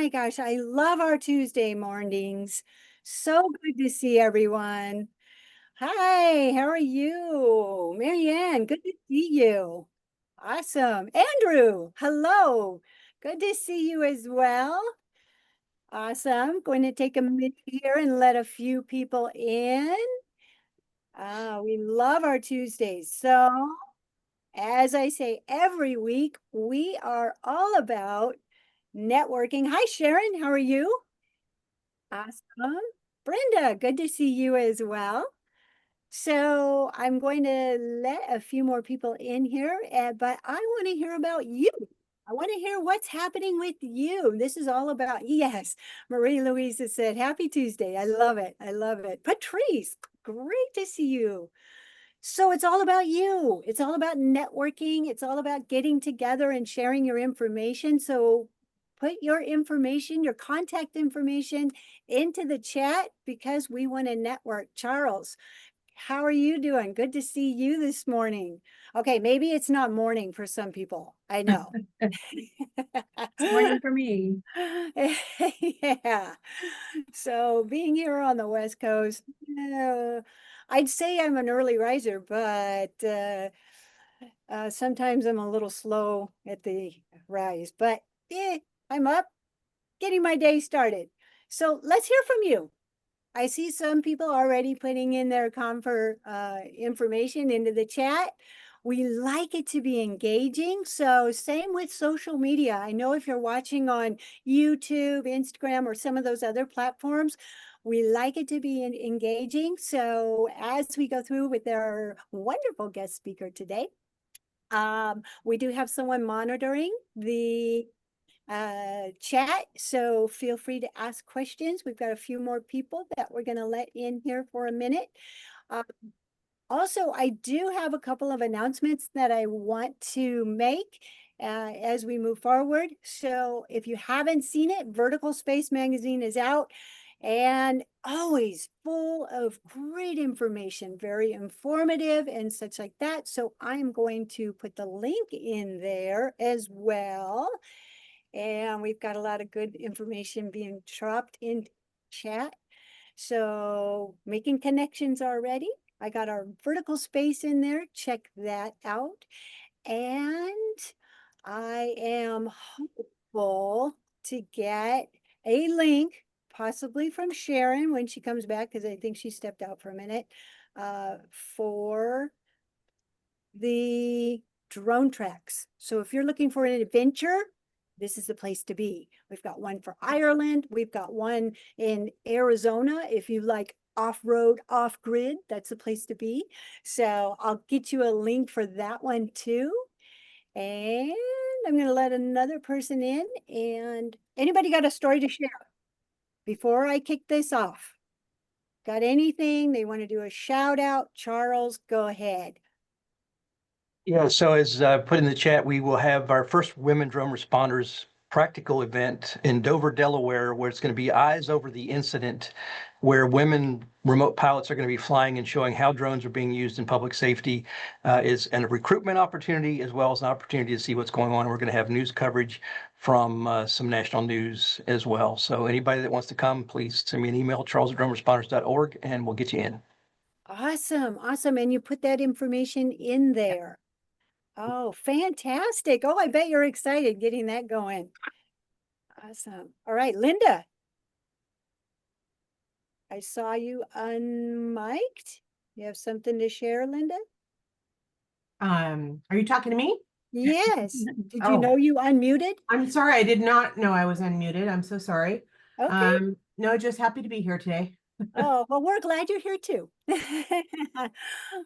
my gosh, I love our Tuesday mornings. So good to see everyone. Hi, how are you? Marianne, good to see you. Awesome. Andrew, hello. Good to see you as well. Awesome. Going to take a minute here and let a few people in. We love our Tuesdays. So, as I say every week, we are all about networking. Hi, Sharon. How are you? Awesome. Brenda, good to see you as well. So I'm going to let a few more people in here, but I want to hear about you. I want to hear what's happening with you. This is all about, yes, Marie Louise has said, Happy Tuesday. I love it. I love it. Patrice, great to see you. So it's all about you. It's all about networking. It's all about getting together and sharing your information. So put your information, your contact information into the chat because we want to network. Charles, how are you doing? Good to see you this morning. Okay, maybe it's not morning for some people. I know. It's morning for me. Yeah. So being here on the West Coast, I'd say I'm an early riser, but sometimes I'm a little slow at the rise. But I'm up, getting my day started. So let's hear from you. I see some people already putting in their information into the chat. We like it to be engaging. So same with social media. I know if you're watching on YouTube, Instagram, or some of those other platforms, we like it to be engaging. So as we go through with our wonderful guest speaker today, we do have someone monitoring the chat, so feel free to ask questions. We've got a few more people that we're going to let in here for a minute. Also, I do have a couple of announcements that I want to make as we move forward. So if you haven't seen it, Vertical Space Magazine is out and always full of great information, very informative and such like that. So I'm going to put the link in there as well. And we've got a lot of good information being dropped in chat. So making connections already. I got our vertical space in there. Check that out. And I am hopeful to get a link, possibly from Sharon when she comes back, because I think she stepped out for a minute, for the drone tracks. So if you're looking for an adventure, this is the place to be. We've got one for Ireland. We've got one in Arizona. If you like off-road, off-grid, that's the place to be. So I'll get you a link for that one too. And I'm going to let another person in. And anybody got a story to share before I kick this off? Got anything? They want to do a shout out? Charles, go ahead. Yeah, so as put in the chat, we will have our first Women Drone Responders practical event in Dover, Delaware, where it's going to be eyes over the incident, where women remote pilots are going to be flying and showing how drones are being used in public safety. Is a recruitment opportunity as well as an opportunity to see what's going on. We're going to have news coverage from some national news as well. So anybody that wants to come, please send me an email, charles@droneresponders.org, and we'll get you in. Awesome. Awesome. And you put that information in there. Oh, fantastic. Oh, I bet you're excited getting that going. Awesome. All right, Linda. I saw you unmiked. You have something to share, Linda? Are you talking to me? Yes. Did you know you unmuted? I'm sorry, I did not know I was unmuted. I'm so sorry. Okay. No, just happy to be here today. Oh, well, we're glad you're here too.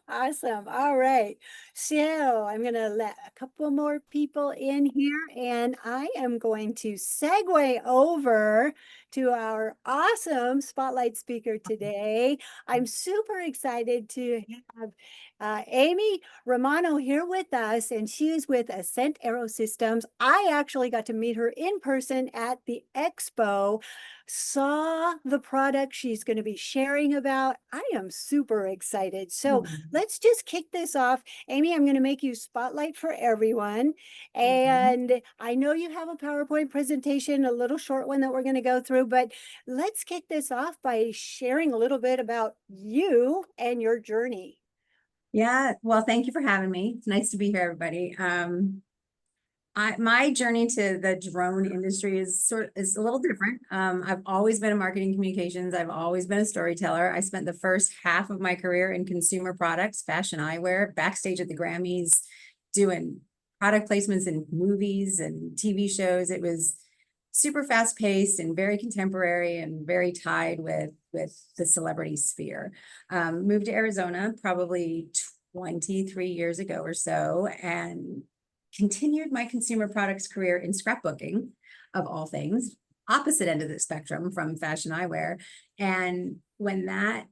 Awesome. All right. So I'm going to let a couple more people in here, and I am going to segue over to our awesome spotlight speaker today. I'm super excited to have Amy Romano here with us, and she is with Ascent AeroSystems. I actually got to meet her in person at the expo, saw the product she's going to be sharing about. I am super excited. So Mhm. let's just kick this off. Amy, I'm going to make you spotlight for everyone. And I know you have a PowerPoint presentation, a little short one that we're going to go through, but let's kick this off by sharing a little bit about you and your journey. Yeah, well, thank you for having me. It's nice to be here, everybody. My journey to the drone industry is a little different. I've always been in marketing communications. I've always been a storyteller. I spent the first half of my career in consumer products, fashion eyewear, backstage at the Grammys, doing product placements in movies and TV shows. It was super fast paced and very contemporary and very tied with the celebrity sphere. Moved to Arizona probably 23 years ago or so, and continued my consumer products career in scrapbooking, of all things, opposite end of the spectrum from fashion eyewear. And when that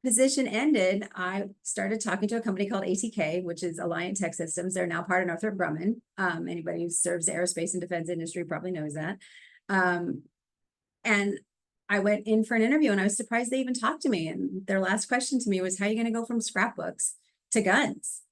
position ended, I started talking to a company called ATK, which is Alliant Tech Systems. They're now part of Northrop Grumman. Anybody who serves the aerospace and defense industry probably knows that. And I went in for an interview and I was surprised they even talked to me. And their last question to me was, how are you going to go from scrapbooks to guns?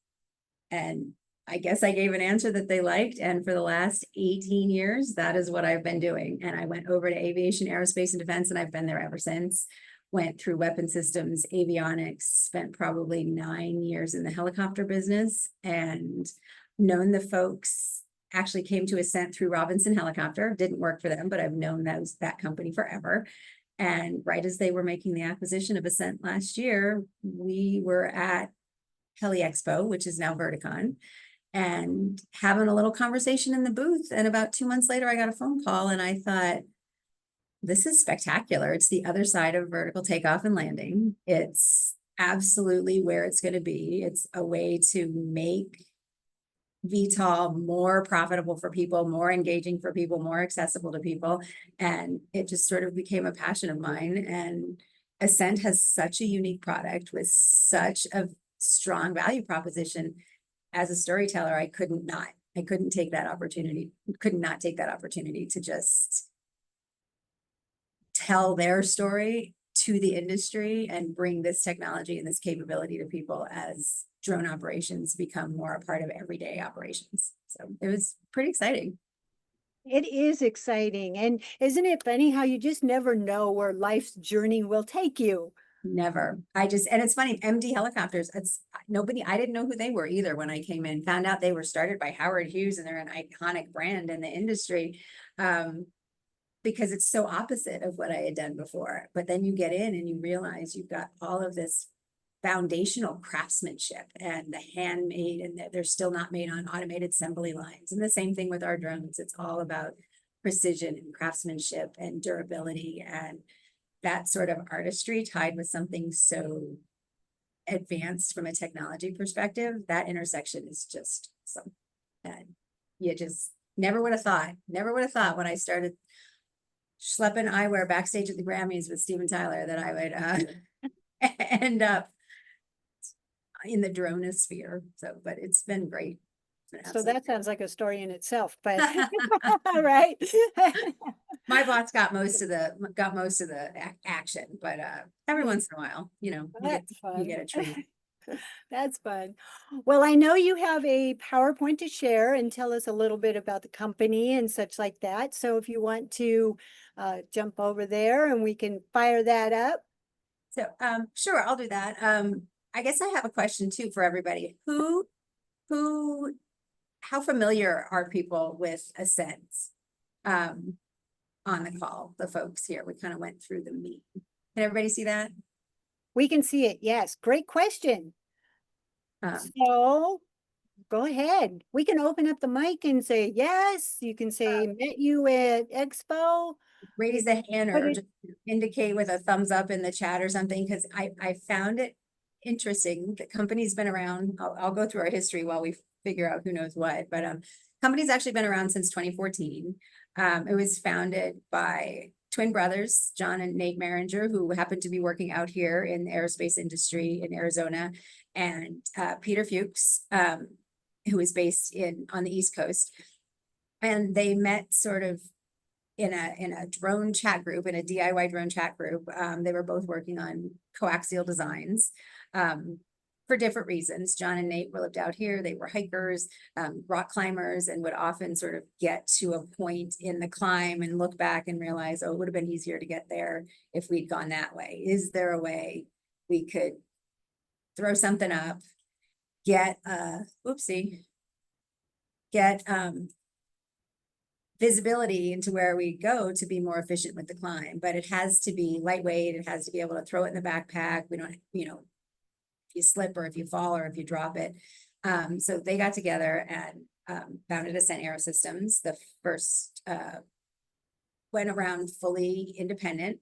And I guess I gave an answer that they liked. And for the last 18 years, that is what I've been doing. And I went over to aviation, aerospace, and defense, and I've been there ever since. Went through weapon systems, avionics, spent probably 9 years in the helicopter business, and known the folks. Actually came to Ascent through Robinson Helicopter. Didn't work for them, but I've known that company forever. And right as they were making the acquisition of Ascent last year, we were at HeliExpo, which is now Verticon, and having a little conversation in the booth. And about 2 months later, I got a phone call and I thought, this is spectacular. It's the other side of vertical takeoff and landing. It's absolutely where it's going to be. It's a way to make VTOL more profitable for people, more engaging for people, more accessible to people. And it just sort of became a passion of mine. And Ascent has such a unique product with such a strong value proposition. As a storyteller, I could not take that opportunity to just tell their story to the industry and bring this technology and this capability to people as drone operations become more a part of everyday operations. So it was pretty exciting. It is exciting. And isn't it funny how you just never know where life's journey will take you? Never. And it's funny, MD Helicopters, I didn't know who they were either when I came in. Found out they were started by Howard Hughes and they're an iconic brand in the industry. Because it's so opposite of what I had done before. But then you get in and you realize you've got all of this foundational craftsmanship and the handmade, and they're still not made on automated assembly lines. And the same thing with our drones. It's all about precision and craftsmanship and durability, and that sort of artistry tied with something so advanced from a technology perspective. That intersection is just something that you just never would have thought when I started schlepping eyewear backstage at the Grammys with Steven Tyler that I would end up in the dronosphere. So, but it's been great. So that sounds like a story in itself, but right. My boss got most of the action, but every once in a while, you get a treat. That's fun. Well, I know you have a PowerPoint to share and tell us a little bit about the company and such like that. So if you want to jump over there and we can fire that up. So sure, I'll do that. I guess I have a question too for everybody. How familiar are people with Ascent on the call, the folks here? We kind of went through the meat. Can everybody see that? We can see it. Yes. Great question. So go ahead. We can open up the mic and say yes. You can say met you at Expo. Raise the hand or just indicate with a thumbs up in the chat or something, because I found it interesting. The company's been around. I'll go through our history while we figure out who knows what, but company's actually been around since 2014. It was founded by twin brothers, John and Nate Maringer, who happened to be working out here in the aerospace industry in Arizona, and Peter Fuchs, who is based on the East Coast. And they met sort of in a drone chat group, in a DIY drone chat group. They were both working on coaxial designs. For different reasons. John and Nate lived out here. They were hikers, rock climbers, and would often sort of get to a point in the climb and look back and realize, oh, it would have been easier to get there if we'd gone that way. Is there a way we could throw something up, get visibility into where we go to be more efficient with the climb? But it has to be lightweight. It has to be able to throw it in the backpack. We don't, if you slip or if you fall or if you drop it. So they got together and founded Ascent AeroSystems. The first went around fully independent,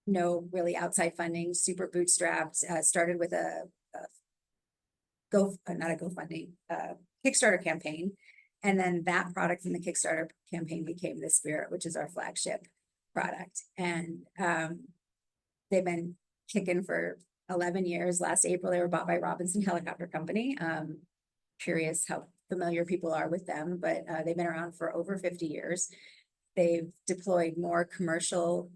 no really outside funding, super bootstrapped. Started with not a GoFundMe, Kickstarter campaign. And then that product from the Kickstarter campaign became the Spirit, which is our flagship product. And they've been kicking for 11 years. Last April, they were bought by Robinson Helicopter Company. Curious how familiar people are with them, but they've been around for over 50 years. They've deployed more commercial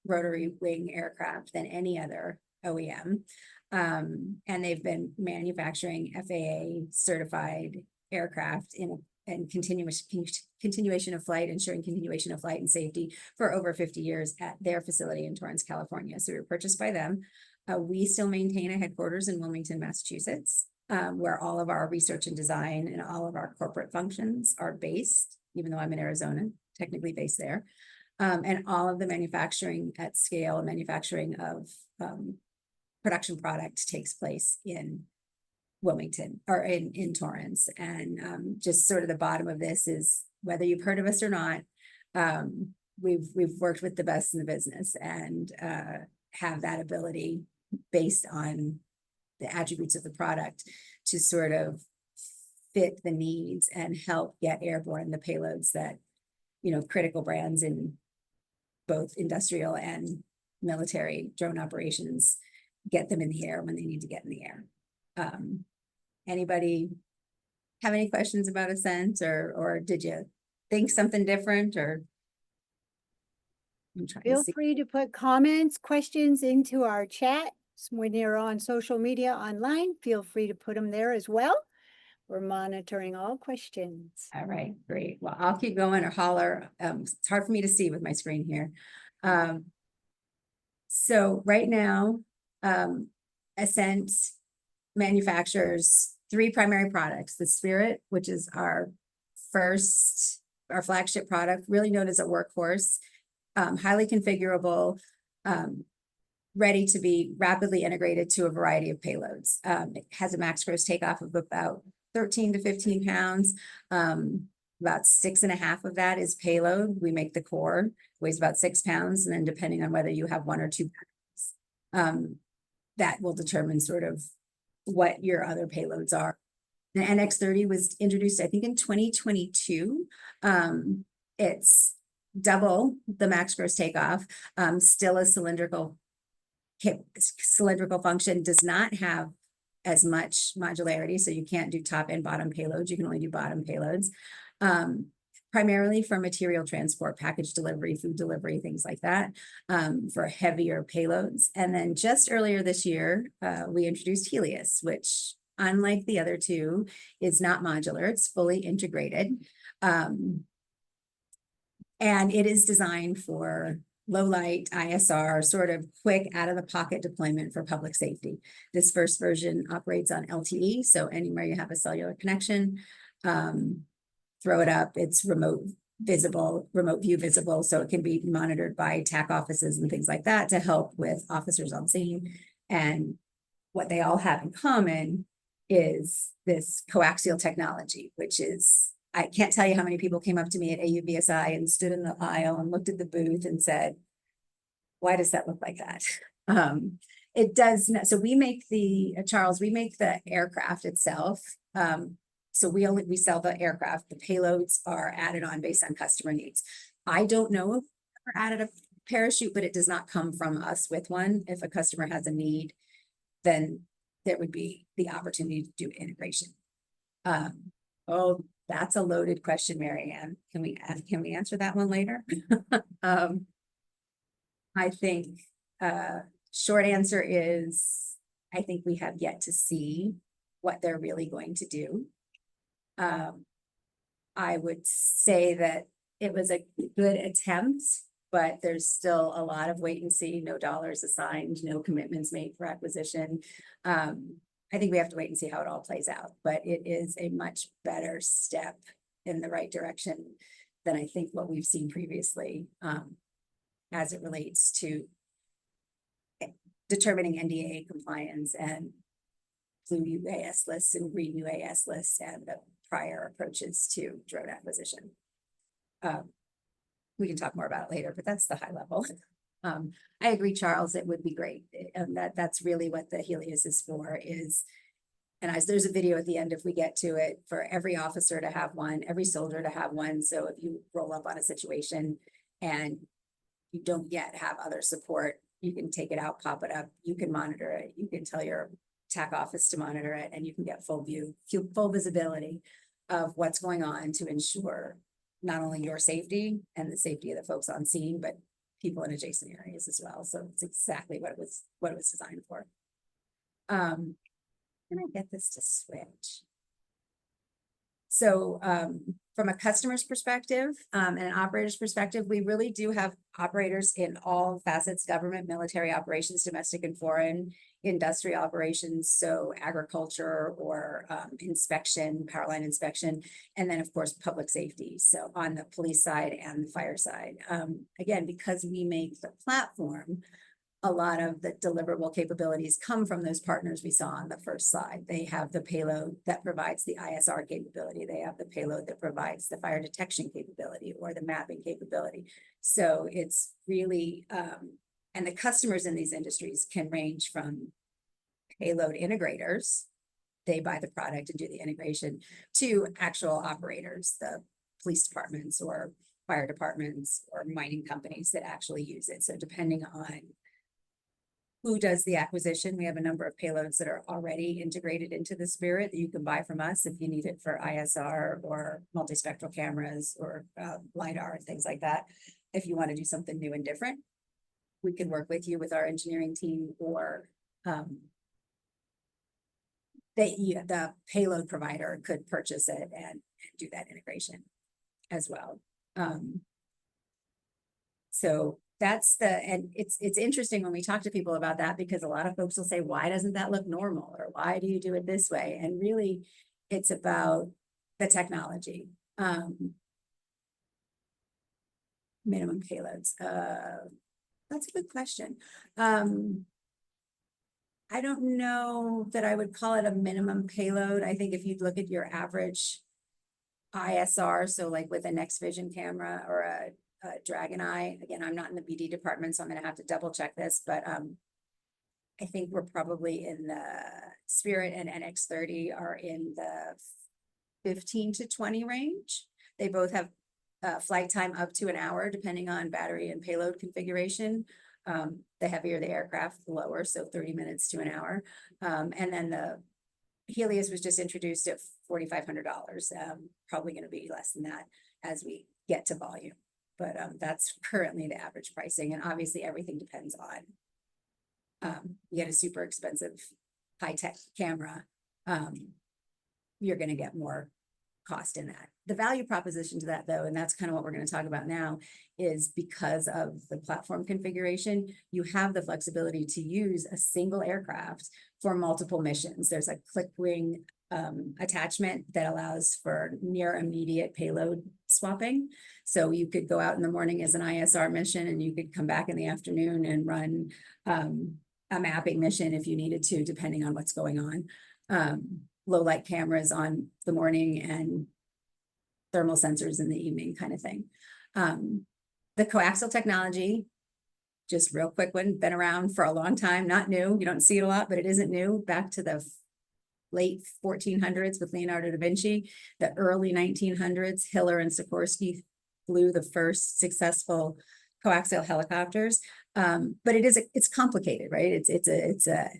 rotary wing aircraft than any other OEM. And they've been manufacturing FAA certified aircraft and continuation of flight, ensuring continuation of flight and safety for over 50 years at their facility in Torrance, California. So we were purchased by them. We still maintain a headquarters in Wilmington, Massachusetts, where all of our research and design and all of our corporate functions are based, even though I'm in Arizona, technically based there. And all of the manufacturing at scale, manufacturing of production product takes place in Wilmington or in Torrance. And just sort of the bottom of this is, whether you've heard of us or not, we've worked with the best in the business and have that ability based on the attributes of the product to sort of fit the needs and help get airborne the payloads that, critical brands in both industrial and military drone operations, get them in the air when they need to get in the air. Anybody have any questions about Ascent, or did you think something different, or? I'm trying to Feel see. free to put comments, questions into our chat. When you're on social media online, feel free to put them there as well. We're monitoring all questions. All right, great. Well, I'll keep going or holler. It's hard for me to see with my screen here. So right now, Ascent manufactures 3 primary products: the Spirit, which is our flagship product, really known as a workhorse, highly configurable, ready to be rapidly integrated to a variety of payloads. It has a max gross takeoff of about 13 to 15 pounds. About 6.5 of that is payload. We make the core, weighs about 6 pounds. And then depending on whether you have 1 or 2 pounds, that will determine sort of what your other payloads are. The NX30 was introduced, I think, in 2022. It's double the max gross takeoff, still a cylindrical function, does not have as much modularity, so you can't do top and bottom payloads. You can only do bottom payloads, primarily for material transport, package delivery, food delivery, things like that, for heavier payloads. And then just earlier this year, we introduced HELIUS, which, unlike the other 2, is not modular. It's fully integrated. And it is designed for low light ISR, sort of quick out of the pocket deployment for public safety. This first version operates on LTE. So anywhere you have a cellular connection, throw it up. It's remote view visible. So it can be monitored by TAC offices and things like that to help with officers on scene. And what they all have in common is this coaxial technology, which is, I can't tell you how many people came up to me at AUVSI and stood in the aisle and looked at the booth and said, why does that look like that? It does not. So we make Charles, we make the aircraft itself. So we sell the aircraft. The payloads are added on based on customer needs. I don't know if we've ever added a parachute, but it does not come from us with one. If a customer has a need, then there would be the opportunity to do integration. That That's a loaded question, Mary Ann. Can we answer that one later? I think, short answer is, I think we have yet to see what they're really going to do. I would say that it was a good attempt, but there's still a lot of wait and see, no dollars assigned, no commitments made for acquisition. I think we have to wait and see how it all plays out, but it is a much better step in the right direction than I think what we've seen previously, as it relates to determining NDAA compliance and blue UAS lists and green UAS lists and the prior approaches to drone acquisition. We can talk more about it later, but that's the high level. I agree, Charles, it would be great. And that's really what the HELIUS is for is, and there's a video at the end if we get to it, for every officer to have one, every soldier to have one. So if you roll up on a situation and you don't yet have other support, you can take it out, pop it up, you can monitor it, you can tell your TAC office to monitor it, and you can get full visibility of what's going on to ensure not only your safety and the safety of the folks on scene, but people in adjacent areas as well. So it's exactly what it was designed for. Can I get this to switch? So from a customer's perspective and an operator's perspective, we really do have operators in all facets: government, military operations, domestic and foreign, industry operations, so agriculture or inspection, power line inspection, and then of course public safety. So on the police side and the fire side. Again, because we make the platform, a lot of the deliverable capabilities come from those partners we saw on the first slide. They have the payload that provides the ISR capability. They have the payload that provides the fire detection capability or the mapping capability. So it's really, and the customers in these industries can range from payload integrators, they buy the product and do the integration, to actual operators, the police departments or fire departments or mining companies that actually use it. So depending on who does the acquisition, we have a number of payloads that are already integrated into the Spirit that you can buy from us if you need it for ISR or multispectral cameras or LiDAR and things like that. If you want to do something new and different, we can work with you with our engineering team, or the payload provider could purchase it and do that integration as well. So that's and it's interesting when we talk to people about that, because a lot of folks will say, why doesn't that look normal? Or why do you do it this way? And really it's about the technology. Minimum payloads. That's a good question. I don't know that I would call it a minimum payload. I think if you look at your average ISR, so like with a Next Vision camera or a Dragon Eye, again, I'm not in the BD department, so I'm going to have to double check this, but I think we're probably in the Spirit and NX30 are in the 15 to 20 range. They both have flight time up to an hour, depending on battery and payload configuration. The heavier the aircraft, the lower, so 30 minutes to an hour. And then the HELIUS was just introduced at $4,500. Probably going to be less than that as we get to volume. But that's currently the average pricing. And obviously everything depends on, you get a super expensive high-tech camera, you're going to get more cost in that. The value proposition to that, though, and that's kind of what we're going to talk about now, is because of the platform configuration, you have the flexibility to use a single aircraft for multiple missions. There's a click wing attachment that allows for near immediate payload swapping. So you could go out in the morning as an ISR mission, and you could come back in the afternoon and run a mapping mission if you needed to, depending on what's going on. Low light cameras on the morning and thermal sensors in the evening, kind of thing. The coaxial technology, just real quick one, been around for a long time, not new. You don't see it a lot, but it isn't new. Back to the late 1400s with Leonardo da Vinci, the early 1900s, Hiller and Sikorsky flew the first successful coaxial helicopters. But it's complicated, right? It's a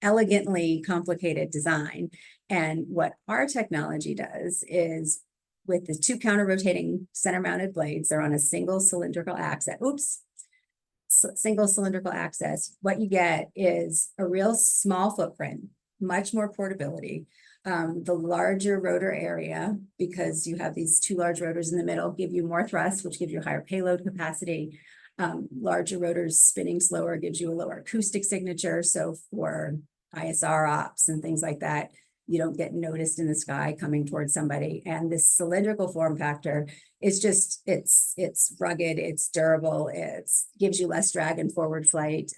elegantly complicated design. And what our technology does is with the two counter-rotating center-mounted blades, they're on a single cylindrical axis. Single cylindrical axis. What you get is a real small footprint, much more portability. The larger rotor area, because you have these two large rotors in the middle, give you more thrust, which gives you higher payload capacity. Larger rotors spinning slower gives you a lower acoustic signature. So for ISR ops and things like that, you don't get noticed in the sky coming towards somebody. And this cylindrical form factor is just, it's rugged, it's durable, it gives you less drag in forward flight,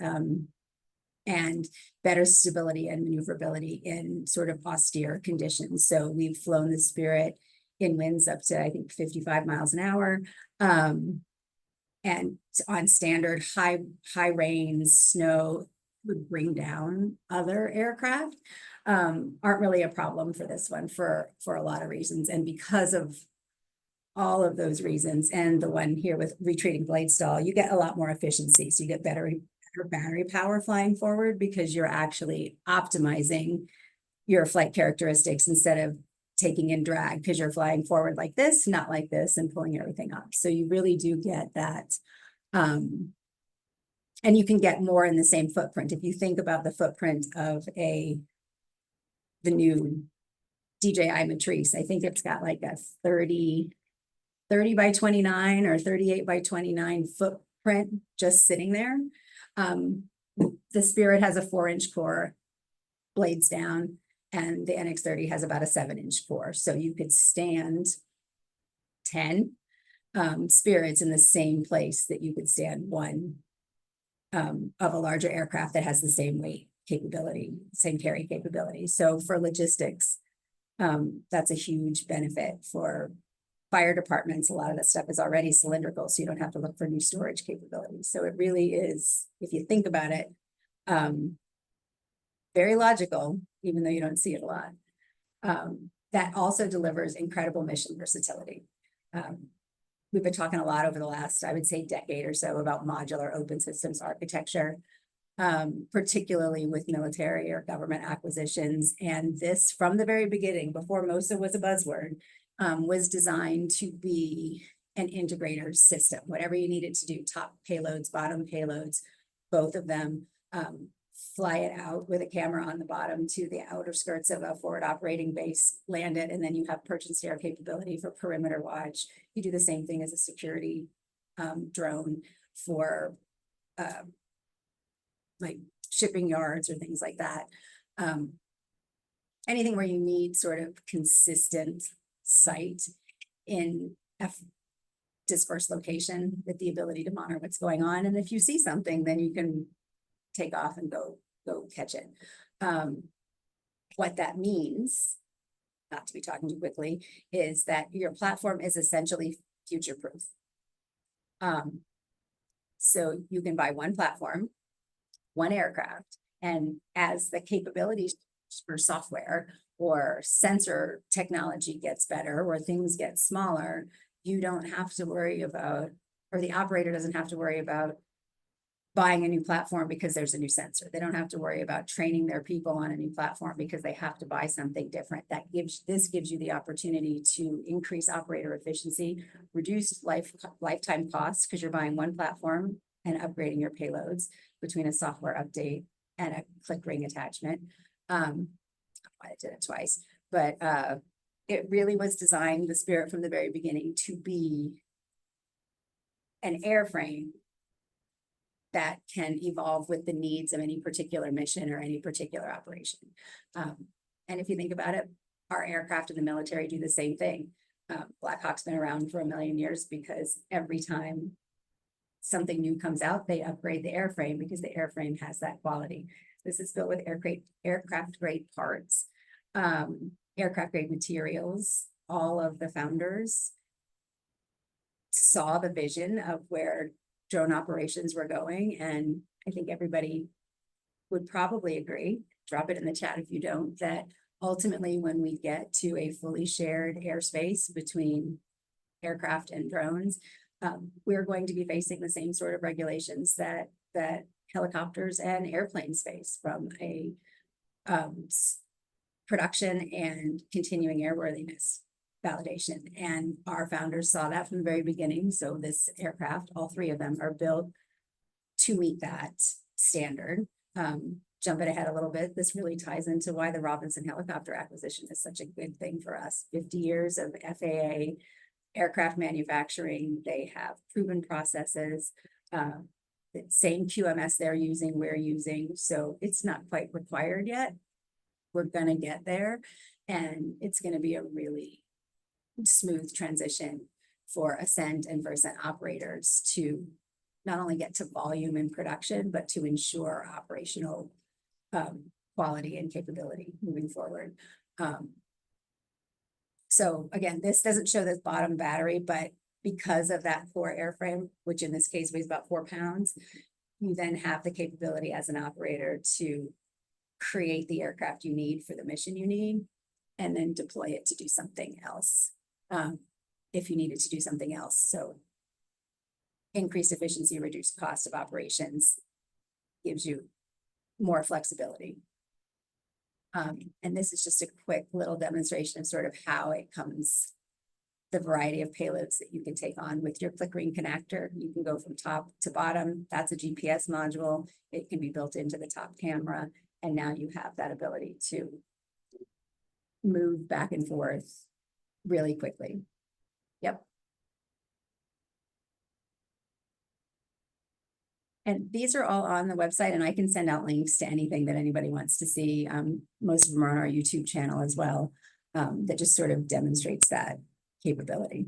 and better stability and maneuverability in sort of austere conditions. So we've flown the Spirit in winds up to, I think, 55 miles an hour. And on standard high rains, snow would bring down other aircraft, aren't really a problem for this one for a lot of reasons. And because of all of those reasons, and the one here with retreating blade stall, you get a lot more efficiency. So you get better battery power flying forward because you're actually optimizing your flight characteristics instead of taking in drag, because you're flying forward like this, not like this, and pulling everything up. So you really do get that. And you can get more in the same footprint. If you think about the footprint of the new DJI Matrice, I think it's got like a 30 by 29 or 38 by 29 footprint just sitting there. The Spirit has a 4-inch core, blades down, and the NX30 has about a 7-inch core. So you could stand 10 Spirits in the same place that you could stand one of a larger aircraft that has the same weight capability, same carry capability. So for logistics, that's a huge benefit for fire departments. A lot of that stuff is already cylindrical, so you don't have to look for new storage capabilities. So it really is, if you think about it, very logical, even though you don't see it a lot. That also delivers incredible mission versatility. We've been talking a lot over the last, I would say, decade or so about modular open systems architecture, particularly with military or government acquisitions. And this, from the very beginning, before MOSA was a buzzword, was designed to be an integrator system. Whatever you needed to do, top payloads, bottom payloads, both of them, fly it out with a camera on the bottom to the outer skirts of a forward operating base, land it, and then you have perch and stare capability for perimeter watch. You do the same thing as a security drone for like shipping yards or things like that. Anything where you need sort of consistent sight in a dispersed location with the ability to monitor what's going on. And if you see something, then you can take off and go catch it. What that means, not to be talking too quickly, is that your platform is essentially future-proof. So you can buy one platform, one aircraft, and as the capabilities for software or sensor technology gets better, or things get smaller, you don't have to worry about, or the operator doesn't have to worry about buying a new platform because there's a new sensor. They don't have to worry about training their people on a new platform because they have to buy something different. This gives you the opportunity to increase operator efficiency, reduce lifetime costs because you're buying one platform and upgrading your payloads between a software update and a click ring attachment. I did it twice, but it really was designed, the Spirit from the very beginning, to be an airframe that can evolve with the needs of any particular mission or any particular operation. And if you think about it, our aircraft in the military do the same thing. Black Hawk's been around for 1 million years because every time something new comes out, they upgrade the airframe because the airframe has that quality. This is built with aircraft grade parts, aircraft grade materials. All of the founders saw the vision of where drone operations were going, and I think everybody would probably agree, drop it in the chat if you don't, that ultimately when we get to a fully shared airspace between aircraft and drones, we're going to be facing the same sort of regulations that helicopters and airplanes face, from a production and continuing airworthiness validation. And our founders saw that from the very beginning. So this aircraft, all three of them are built to meet that standard. Jumping ahead a little bit, this really ties into why the Robinson helicopter acquisition is such a good thing for us. 50 years of FAA aircraft manufacturing. They have proven processes, the same QMS they're using, we're using. So it's not quite required yet. We're gonna get there, and it's gonna be a really smooth transition for Ascent and for Ascent operators to not only get to volume in production, but to ensure operational quality and capability moving forward. So again, this doesn't show this bottom battery, but because of that core airframe, which in this case weighs about 4 pounds, you then have the capability as an operator to create the aircraft you need for the mission you need, and then deploy it to do something else. If you needed to do something else. So increased efficiency, reduced cost of operations gives you more flexibility. And this is just a quick little demonstration of sort of how it comes, the variety of payloads that you can take on with your flickering connector. You can go from top to bottom. That's a GPS module. It can be built into the top camera. And now you have that ability to move back and forth really quickly. Yep. And these are all on the website, and I can send out links to anything that anybody wants to see. Most of them are on our YouTube channel as well, that just sort of demonstrates that capability.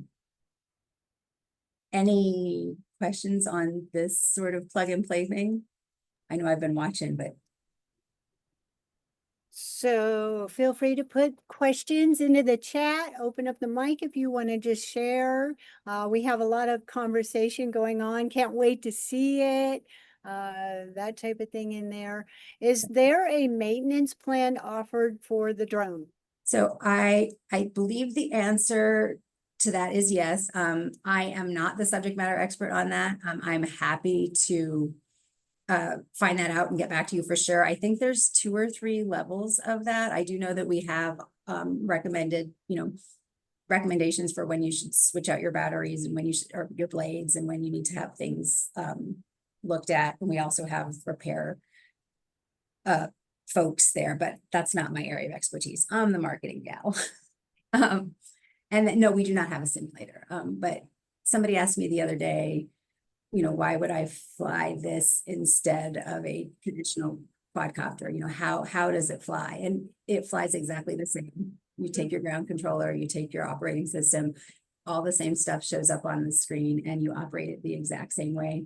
Any questions on this sort of plug and play thing? I know I've been watching, but. So feel free to put questions into the chat, open up the mic if you want to just share. We have a lot of conversation going on. Can't wait to see it. That type of thing in there. Is there a maintenance plan offered for the drone? So I believe the answer to that is yes. I am not the subject matter expert on that. I'm happy to find that out and get back to you for sure. I think there's 2 or 3 levels of that. I do know that we have recommended, recommendations for when you should switch out your batteries and when you should, or your blades, and when you need to have things looked at. And we also have repair folks there, but that's not my area of expertise. I'm the marketing gal. And no, we do not have a simulator. But somebody asked me the other day, why would I fly this instead of a traditional quadcopter? How does it fly? And it flies exactly the same. You take your ground controller, you take your operating system, all the same stuff shows up on the screen, and you operate it the exact same way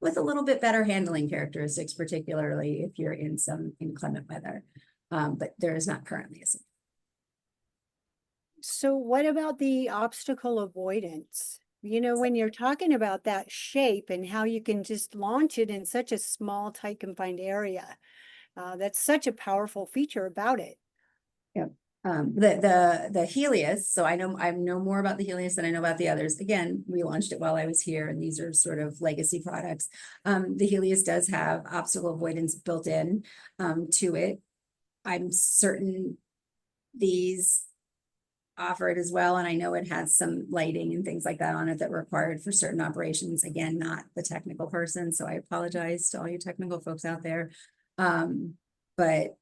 with a little bit better handling characteristics, particularly if you're in some inclement weather. But there is not currently a simulator. So what about the obstacle avoidance? When you're talking about that shape and how you can just launch it in such a small, tight, confined area, that's such a powerful feature about it. Yeah. The HELIUS, so I know more about the HELIUS than I know about the others. Again, we launched it while I was here, and these are sort of legacy products. The HELIUS does have obstacle avoidance built in to it. I'm certain these offer it as well, and I know it has some lighting and things like that on it that were required for certain operations. Again, not the technical person, so I apologize to all you technical folks out there. But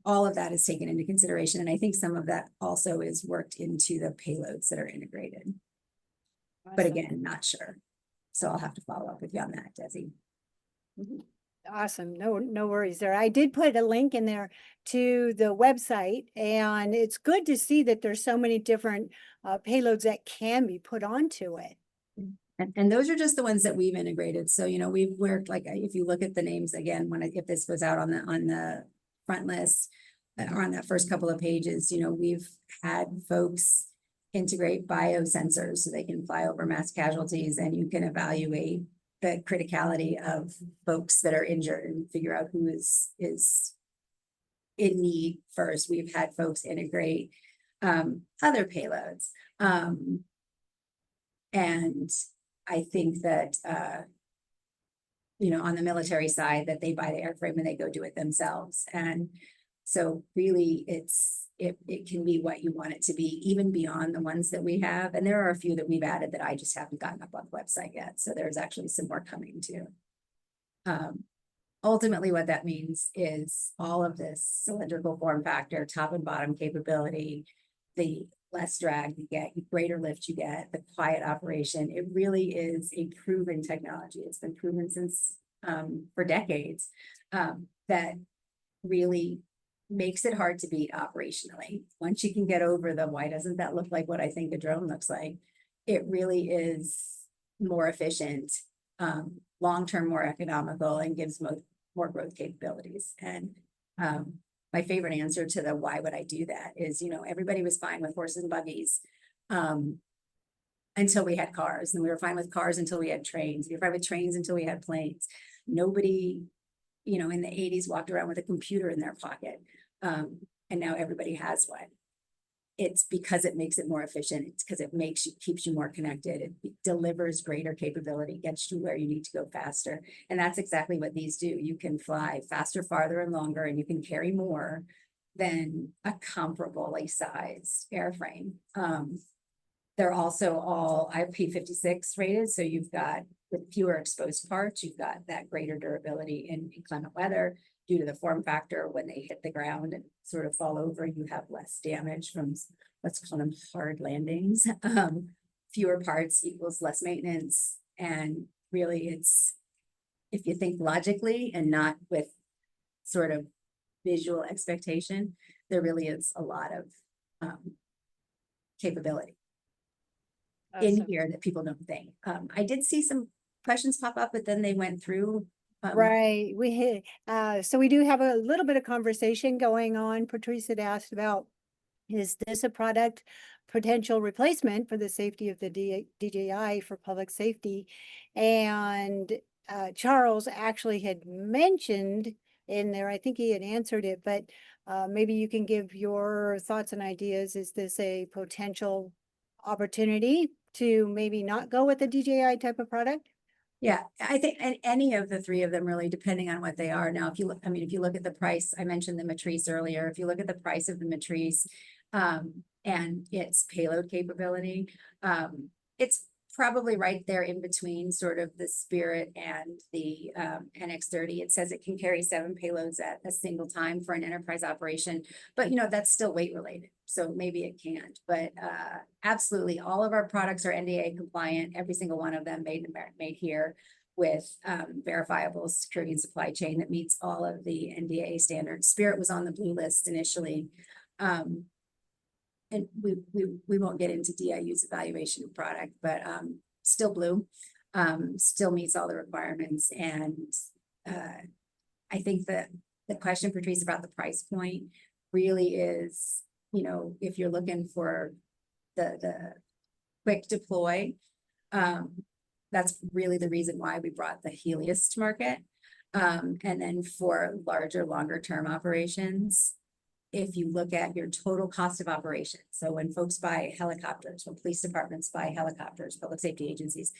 all of that is taken into consideration, and I think some of that also is worked into the payloads that are integrated. Awesome. But again, not sure, so I'll have to follow up with you on that, Desi. Awesome. No worries there. I did put a link in there to the website, and it's good to see that there's so many different payloads that can be put onto it. And those are just the ones that we've integrated. So, we've worked, like, if you look at the names again, if this goes out on the front list or on that first couple of pages, we've had folks integrate biosensors so they can fly over mass casualties, and you can evaluate the criticality of folks that are injured and figure out who is in need first. We've had folks integrate other payloads. And I think that, on the military side, that they buy the airframe and they go do it themselves. And So really it can be what you want it to be, even beyond the ones that we have. And there are a few that we've added that I just haven't gotten up on the website yet. So there's actually some more coming too. Ultimately, what that means is all of this cylindrical form factor, top and bottom capability, the less drag you get, the greater lift you get, the quiet operation. It really is a proven technology. It's been proven since for decades that really makes it hard to beat operationally. Once you can get over the why doesn't that look like what I think a drone looks like, it really is more efficient, long-term more economical, and gives more growth capabilities. And my favorite answer to the why would I do that is, everybody was fine with horses and buggies until we had cars, and we were fine with cars until we had trains. We were fine with trains until we had planes. Nobody, in the 80s walked around with a computer in their pocket. And now everybody has one. It's because it makes it more efficient. It's because it keeps you more connected. It delivers greater capability, gets you where you need to go faster. And that's exactly what these do. You can fly faster, farther, and longer, and you can carry more than a comparably sized airframe. They're also all IP56 rated. So you've got, with fewer exposed parts, you've got that greater durability in inclement weather. Due to the form factor, when they hit the ground and sort of fall over, you have less damage from, let's call them hard landings. Fewer parts equals less maintenance. And really it's, if you think logically and not with sort of visual expectation, there really is a lot of capability in Awesome. here that people don't think. I did see some questions pop up, but then they went through. Right. We hit, so we do have a little bit of conversation going on. Patrice had asked about, is this a product potential replacement for the safety of the DJI for public safety? And Charles actually had mentioned in there, I think he had answered it, but maybe you can give your thoughts and ideas. Is this a potential opportunity to maybe not go with the DJI type of product? Yeah, I think any of the three of them really, depending on what they are. Now, if you look, if you look at the price, I mentioned the Matrice earlier. If you look at the price of the Matrice and its payload capability, it's probably right there in between sort of the Spirit and the NX30. It says it can carry 7 payloads at a single time for an enterprise operation, but that's still weight related. So maybe it can't, but absolutely all of our products are NDA compliant. Every single one of them made here with verifiable security and supply chain that meets all of the NDA standards. Spirit was on the blue list initially. And we won't get into DIU's evaluation of product, but still blue, still meets all the requirements. And I think that the question, Patrice, about the price point really is, if you're looking for the quick deploy, that's really the reason why we brought the HELIUS to market. And then for larger, longer term operations, if you look at your total cost of operation, so when folks buy helicopters, when police departments buy helicopters, public safety agencies,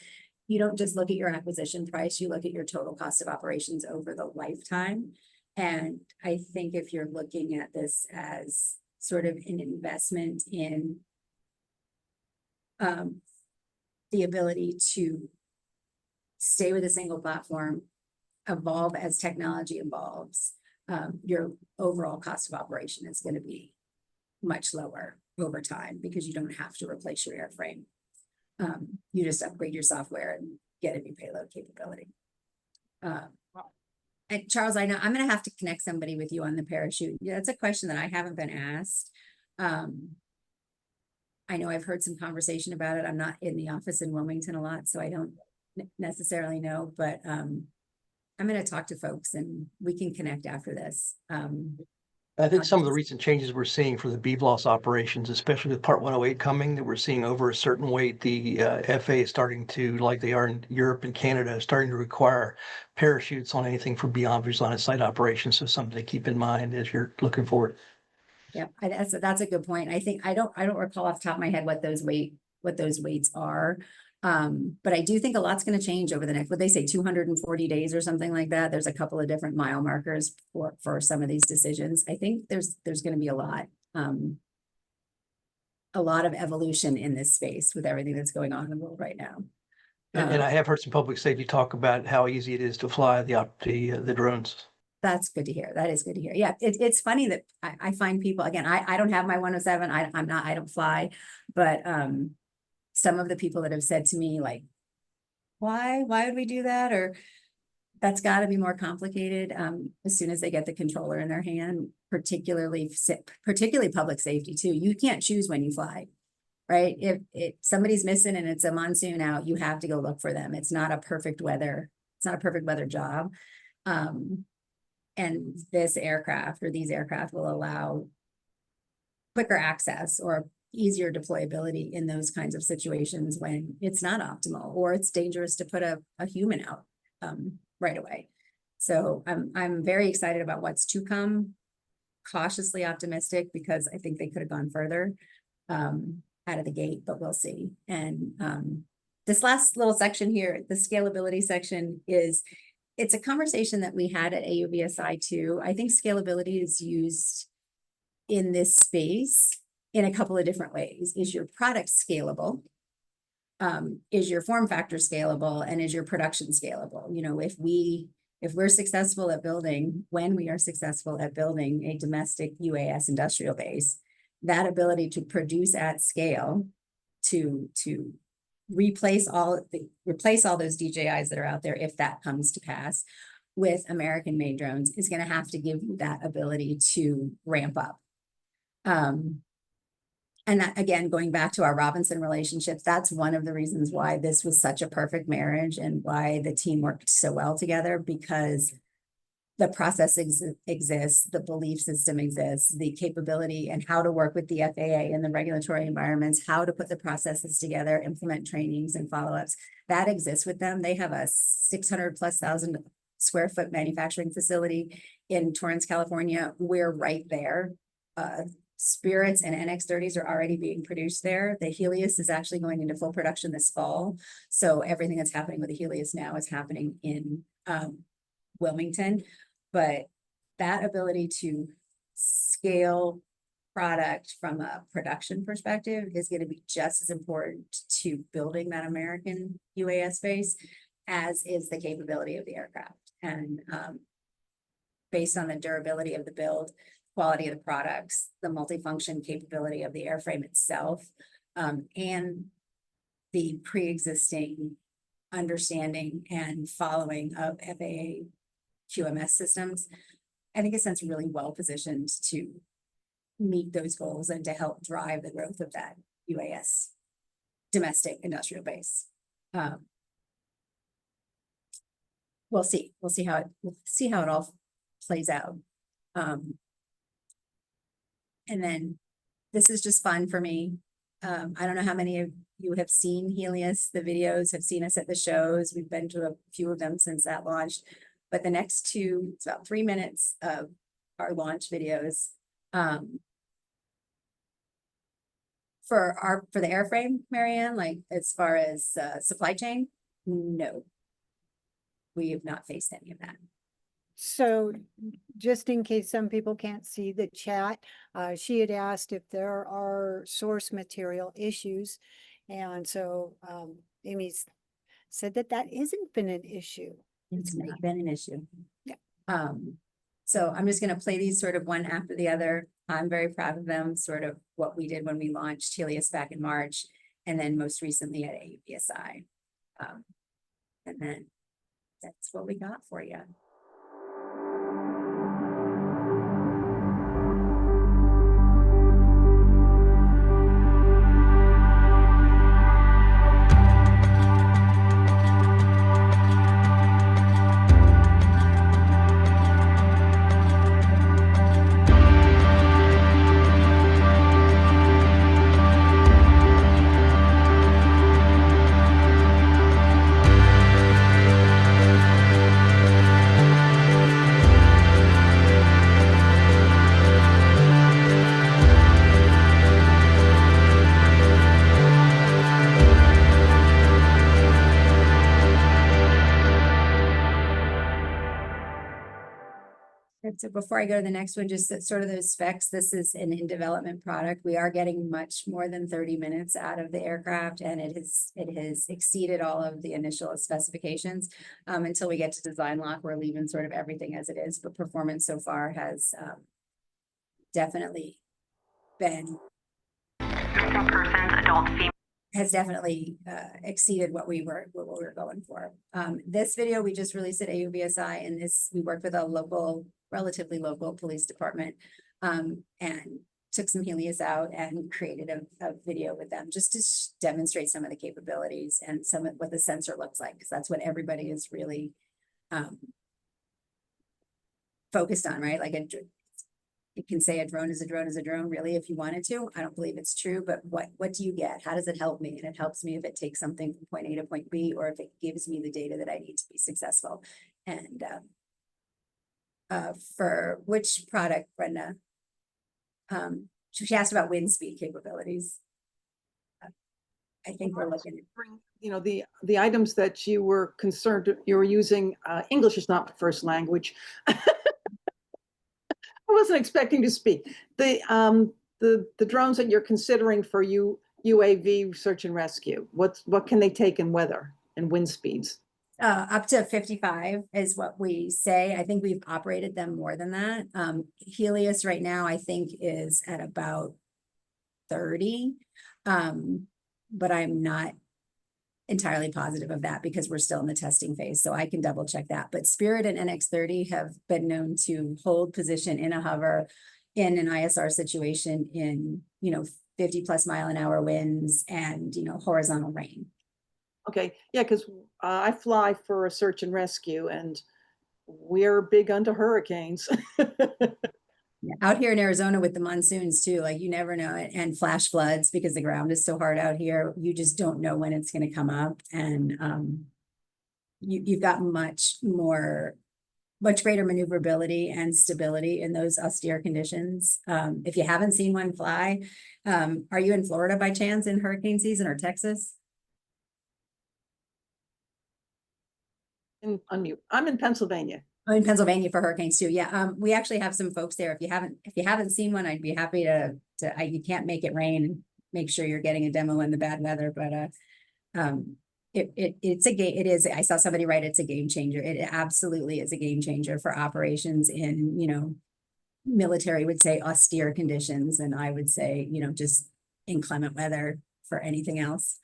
you don't just look at your acquisition price, you look at your total cost of operations over the lifetime. And I think if you're looking at this as sort of an investment in the ability to stay with a single platform, evolve as technology evolves, your overall cost of operation is going to be much lower over time because you don't have to replace your airframe. You just upgrade your software and get a new payload capability. And Charles, I know I'm going to have to connect somebody with you on the parachute. Yeah, that's a question that I haven't been asked. I know I've heard some conversation about it. I'm not in the office in Wilmington a lot, so I don't necessarily know, but I'm going to talk to folks and we can connect after this. I think some of the recent changes we're seeing for the BVLOS operations, especially with Part 108 coming, that we're seeing over a certain weight, the FAA is starting to, like they are in Europe and Canada, starting to require parachutes on anything for beyond visual line of sight operations. So something to keep in mind as you're looking forward. Yeah, that's a good point. I think I don't recall off the top of my head what those weights are. But I do think a lot's going to change over the next, what they say, 240 days or something like that. There's a couple of different mile markers for some of these decisions. I think there's going to be a lot of evolution in this space with everything that's going on in the world right now. And I have heard some public safety talk about how easy it is to fly the drones. That's good to hear. That is good to hear. Yeah, it's funny that I find people, again, I don't have my 107. I don't fly, but some of the people that have said to me, like, why would we do that? Or that's got to be more complicated as soon as they get the controller in their hand, particularly public safety too. You can't choose when you fly, right? If somebody's missing and it's a monsoon out, you have to go look for them. It's not a perfect weather. It's not a perfect weather job. And this aircraft or these aircraft will allow quicker access or easier deployability in those kinds of situations when it's not optimal or it's dangerous to put a human out right away. So I'm very excited about what's to come, cautiously optimistic because I think they could have gone further out of the gate, but we'll see. And this last little section here, the scalability section it's a conversation that we had at AUVSI too. I think scalability is used in this space in a couple of different ways. Is your product scalable? Is your form factor scalable? And is your production scalable? You know, if we're successful at building, when we are successful at building a domestic UAS industrial base, that ability to produce at scale, to replace all those DJIs that are out there, if that comes to pass, with American made drones is going to have to give you that ability to ramp up. And that, again, going back to our Robinson relationships, that's one of the reasons why this was such a perfect marriage and why the team worked so well together, because the process exists, the belief system exists, the capability and how to work with the FAA and the regulatory environments, how to put the processes together, implement trainings and follow-ups, that exists with them. They have a 600,000+ square foot manufacturing facility in Torrance, California. We're right there. Spirits and NX30s are already being produced there. The HELIUS is actually going into full production this fall. So everything that's happening with the HELIUS now is happening in Wilmington. But that ability to scale product from a production perspective is going to be just as important to building that American UAS base as is the capability of the aircraft. And based on the durability of the build, quality of the products, the multifunction capability of the airframe itself, and the pre-existing understanding and following of FAA QMS systems, I think Ascent's really well positioned to meet those goals and to help drive the growth of that UAS domestic industrial base. We'll see. We'll see how it all plays out. And then this is just fun for me. I don't know how many of you have seen HELIUS. The videos have seen us at the shows. We've been to a few of them since that launched. But the next two, it's about 3 minutes of our launch videos. For the airframe, Marianne, like as far as supply chain, no. We have not faced any of that. So just in case some people can't see the chat, she had asked if there are source material issues. And so Amy's said that isn't been an issue. It's not been an issue. Yeah. So I'm just going to play these sort of one after the other. I'm very proud of them, sort of what we did when we launched HELIUS back in March, and then most recently at AUVSI. And then that's what we got for you. And so before I go to the next one, just that sort of those specs, this is an in development product. We are getting much more than 30 minutes out of the aircraft, and it has exceeded all of the initial specifications. Until we get to design lock, we're leaving sort of everything as it is, but performance so far has definitely been has definitely exceeded what we were going for. This video we just released at AUVSI, and this we worked with a relatively local police department, and took some HELIUS out and created a video with them just to demonstrate some of the capabilities and some of what the sensor looks like, because that's what everybody is really focused on, right? Like you can say a drone is a drone is a drone, really, if you wanted to. I don't believe it's true, but what do you get? How does it help me? And it helps me if it takes something from point A to point B, or if it gives me the data that I need to be successful. And for which product, Brenda? She asked about wind speed capabilities. I think we're looking at, you know, the items that you were concerned, you were using, English is not the first language. I wasn't expecting to speak. The drones that you're considering for UAV search and rescue, what can they take in weather and wind speeds? up to 55 is what we say. I think we've operated them more than that. HELIUS right now, I think, is at about 30. But I'm not entirely positive of that because we're still in the testing phase. So I can double check that. But Spirit and NX30 have been known to hold position in a hover in an ISR situation in, 50+ mile-an-hour winds and, horizontal rain. Okay, yeah, because I fly for a search and rescue, and we're big onto hurricanes. Out here in Arizona with the monsoons too, like you never know it, and flash floods because the ground is so hard out here. You just don't know when it's going to come up, and you've got much greater maneuverability and stability in those austere conditions. If you haven't seen one fly, are you in Florida by chance in hurricane season, or Texas? Unmute. I'm in Pennsylvania. Oh, in Pennsylvania for hurricanes too. Yeah. We actually have some folks there. If you haven't seen one, I'd be happy to you can't make it rain, make sure you're getting a demo in the bad weather, but I saw somebody write it's a game changer. It absolutely is a game changer for operations in, military would say austere conditions, and I would say, just inclement weather for anything else.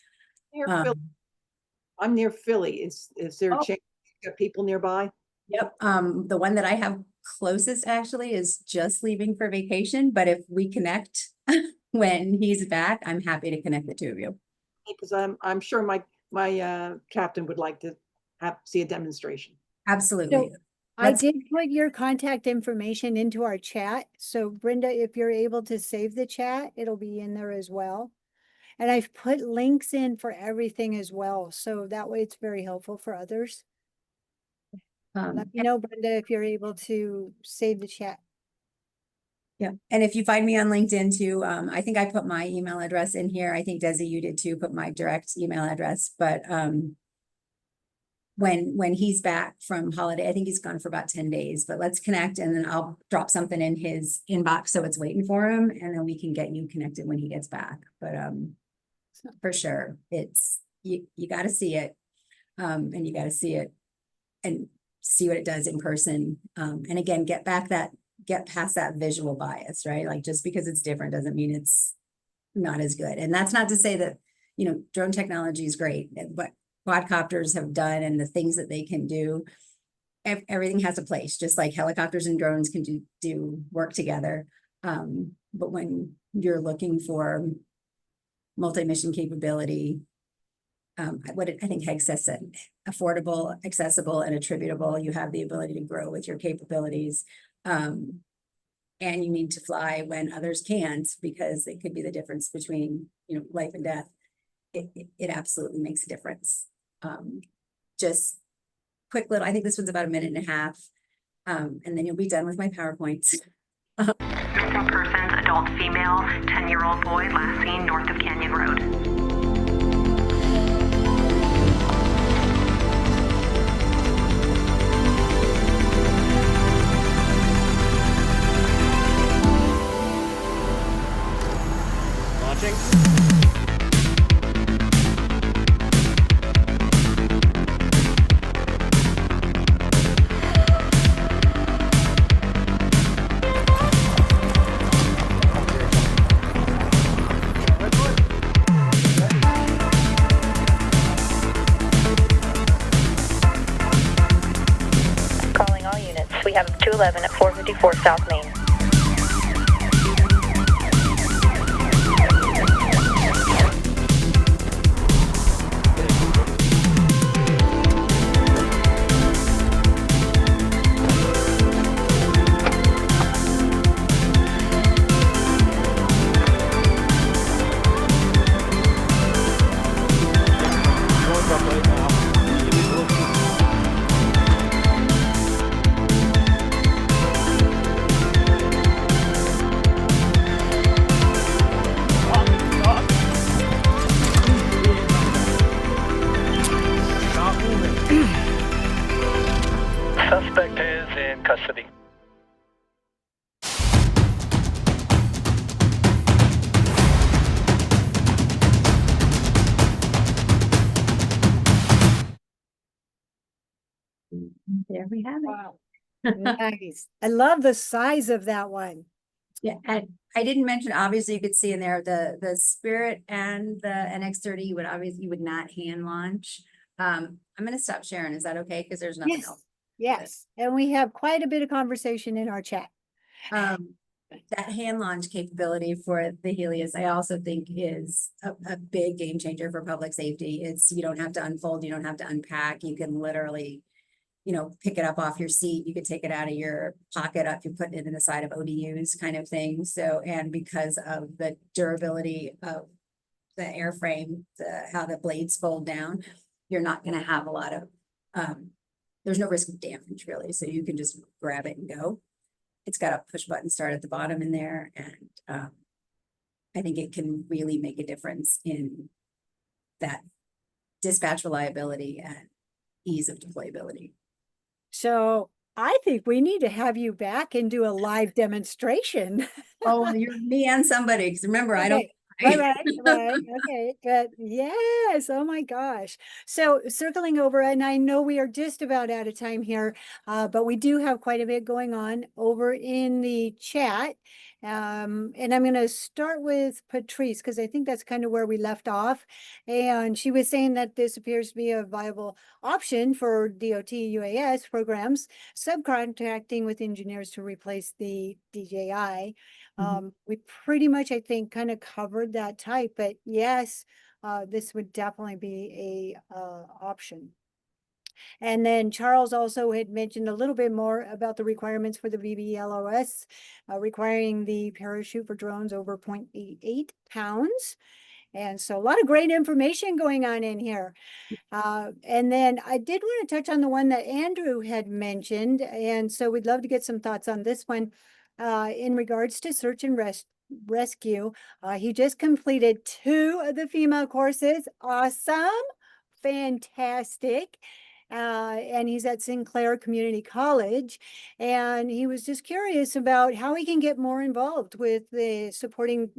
I'm near Philly. Is there a chance you got people nearby? Yep. The one that I have closest actually is just leaving for vacation, but if we connect when he's back, I'm happy to connect the two of you. Because I'm sure my captain would like to see a demonstration. Absolutely. So I did put your contact information into our chat. So Brenda, if you're able to save the chat, it'll be in there as well. And I've put links in for everything as well. So that way it's very helpful for others. Let me know, Brenda, if you're able to save the chat. Yeah. And if you find me on LinkedIn too, I think I put my email address in here. I think Desi, you did too, put my direct email address. But when he's back from holiday, I think he's gone for about 10 days, but let's connect, and then I'll drop something in his inbox so it's waiting for him, and then we can get you connected when he gets back. But for sure, it's you got to see it, and you got to see it and see what it does in person. And again, get past that visual bias, right? Like just because it's different doesn't mean it's not as good. And that's not to say that, drone technology is great, but quadcopters have done and the things that they can do, everything has a place, just like helicopters and drones can do work together. But when you're looking for multi-mission capability, what I think Heg said, affordable, accessible, and attributable, you have the ability to grow with your capabilities. And you need to fly when others can't, because it could be the difference between, life and death. It absolutely makes a difference. Just quick little, I think this one's about 1.5 minutes. And then you'll be done with my PowerPoints. Missing persons, adult female, 10-year-old boy, last seen north of Canyon Road. we have 211 at 454 South Main. Suspect is in custody. There we have it. Wow. Nice. I love the size of that one. Yeah, and I didn't mention, obviously you could see in there, the Spirit and the NX-30, you would not hand launch. I'm gonna stop sharing. Is that okay? Because there's nothing Yes. else. Yes, and we have quite a bit of conversation in our chat. That hand launch capability for the HELIUS, I also think is a big game changer for public safety. You don't have to unfold, you don't have to unpack. You can literally, pick it up off your seat. You could take it out of your pocket if you put it in the side of ODUs kind of thing. So, and because of the durability of the airframe, how the blades fold down, you're not going to have a lot of, there's no risk of damage really. So you can just grab it and go. It's got a push button start at the bottom in there. And I think it can really make a difference in that dispatch reliability and ease of deployability. So I think we need to have you back and do a live demonstration. Oh, you're me and somebody, because remember, I don't. Right. Okay, but yes, oh my gosh. So circling over, and I know we are just about out of time here, but we do have quite a bit going on over in the chat. And I'm going to start with Patrice, because I think that's kind of where we left off. And she was saying that this appears to be a viable option for DOT UAS programs, subcontracting with engineers to replace the DJI. We pretty much, I think, kind of covered that type, but yes, this would definitely be a option. And then Charles also had mentioned a little bit more about the requirements for the VBLOS, requiring the parachute for drones over 0.88 pounds. And so a lot of great information going on in here. And then I did want to touch on the one that Andrew had mentioned. And so we'd love to get some thoughts on this one. In regards to search and rescue, he just completed 2 of the female courses. Awesome. Fantastic. And he's at Sinclair Community College. And he was just curious about how he can get more involved with the supporting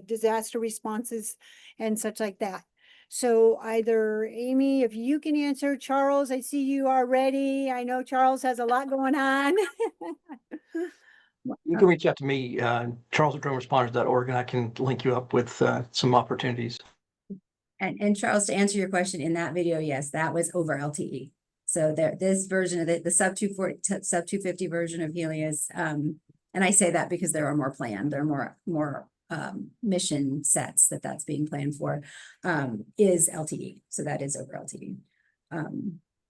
disaster responses and such like that. So either Amy, if you can answer, Charles, I see you are ready. I know Charles has a lot going on. You can reach out to me, charles@droneresponders.org, and I can link you up with some opportunities. And Charles, to answer your question, in that video, yes, that was over LTE. So this version of the sub 240, sub 250 version of HELIUS, and I say that because there are more planned, there are more mission sets that's being planned for, is LTE. So that is over LTE.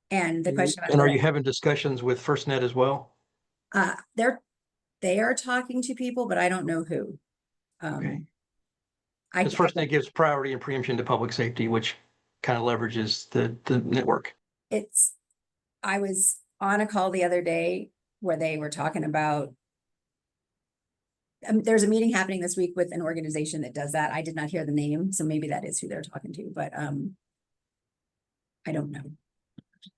And the question about— And are you having discussions with FirstNet as well? They are talking to people, but I don't know who. Okay. Because FirstNet gives priority and preemption to public safety, which kind of leverages the network. I was on a call the other day where they were talking about, there's a meeting happening this week with an organization that does that. I did not hear the name, so maybe that is who they're talking to, but I don't know.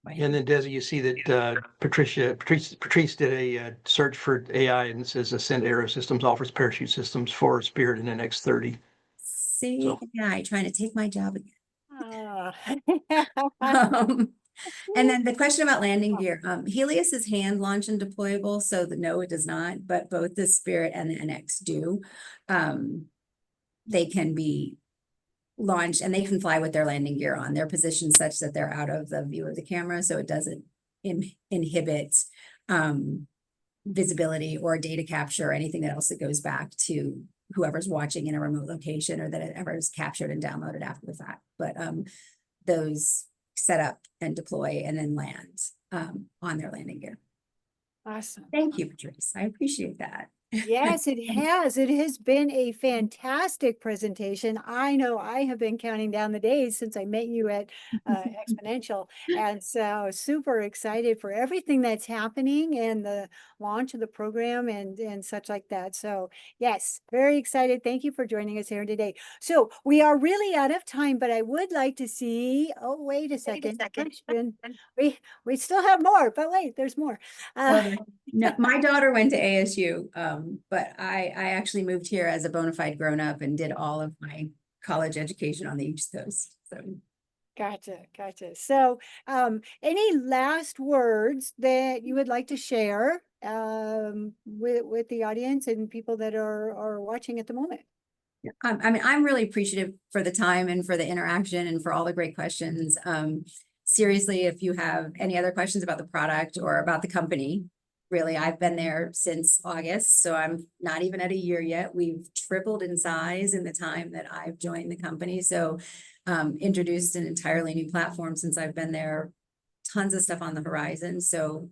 And then Desi, you see that Patrice did a search for AI, and it says Ascent AeroSystems offers parachute systems for Spirit and NX-30. See, So. AI trying to take my job again. Ah. And then the question about landing gear, HELIUS is hand launch and deployable, so no, it does not, but both the Spirit and the NX do. They can be launched and they can fly with their landing gear on. They're positioned such that they're out of the view of the camera, so it doesn't inhibit visibility or data capture or anything else that goes back to whoever's watching in a remote location or that it ever is captured and downloaded after the fact. But those set up and deploy and then land on their landing gear. Awesome. Thank you, Patrice. I appreciate that. Yes, it has. It has been a fantastic presentation. I know I have been counting down the days since I met you at Exponential. And so super excited for everything that's happening and the launch of the program and such like that. So yes, very excited. Thank you for joining us here today. So we are really out of time, but I would like to see, oh, wait a second. Question. We still have more, but wait, there's more. No, my daughter went to ASU, but I actually moved here as a bona fide grown-up and did all of my college education on the East Coast. So Gotcha. So, any last words that you would like to share with the audience and people that are watching at the moment? I mean, I'm really appreciative for the time and for the interaction and for all the great questions. Seriously, if you have any other questions about the product or about the company, really, I've been there since August, so I'm not even at a year yet. We've tripled in size in the time that I've joined the company. So introduced an entirely new platform since I've been there, tons of stuff on the horizon. So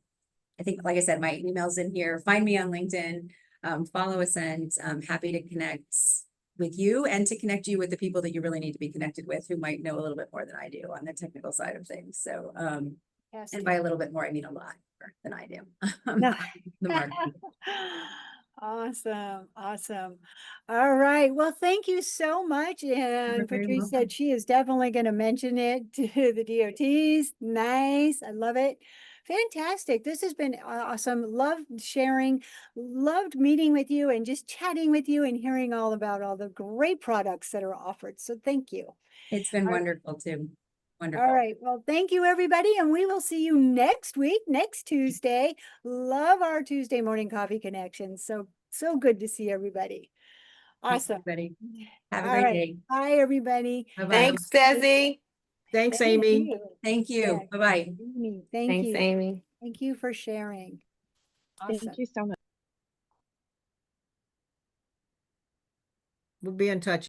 I think, like I said, my email's in here. Find me on LinkedIn, follow Ascent. I'm happy to connect with you and to connect you with the people that you really need to be connected with who might know a little bit more than I do on the technical side of things. So, Yes. and by a little bit more, I mean a lot more than I do. No. The marketing. Awesome. All right. Well, thank you so much. You're And very Patrice welcome. said she is definitely going to mention it to the DOTs. Nice. I love it. Fantastic. This has been awesome. Loved sharing, loved meeting with you and just chatting with you and hearing all about all the great products that are offered. So thank you. It's been All right. wonderful too. Wonderful. All right. Well, thank you, everybody. And we will see you next week, next Tuesday. Love our Tuesday morning coffee connections. So good to see everybody. Thanks, Awesome. everybody. Have a All great right. day. Bye, everybody. Bye-bye. Thanks, Desi. Thanks, Thank Amy. you. Thank you. Yeah. Bye-bye. Amy, thank Thanks, you. Amy. Thank you for sharing. Awesome. Thank you so much. We'll be in touch.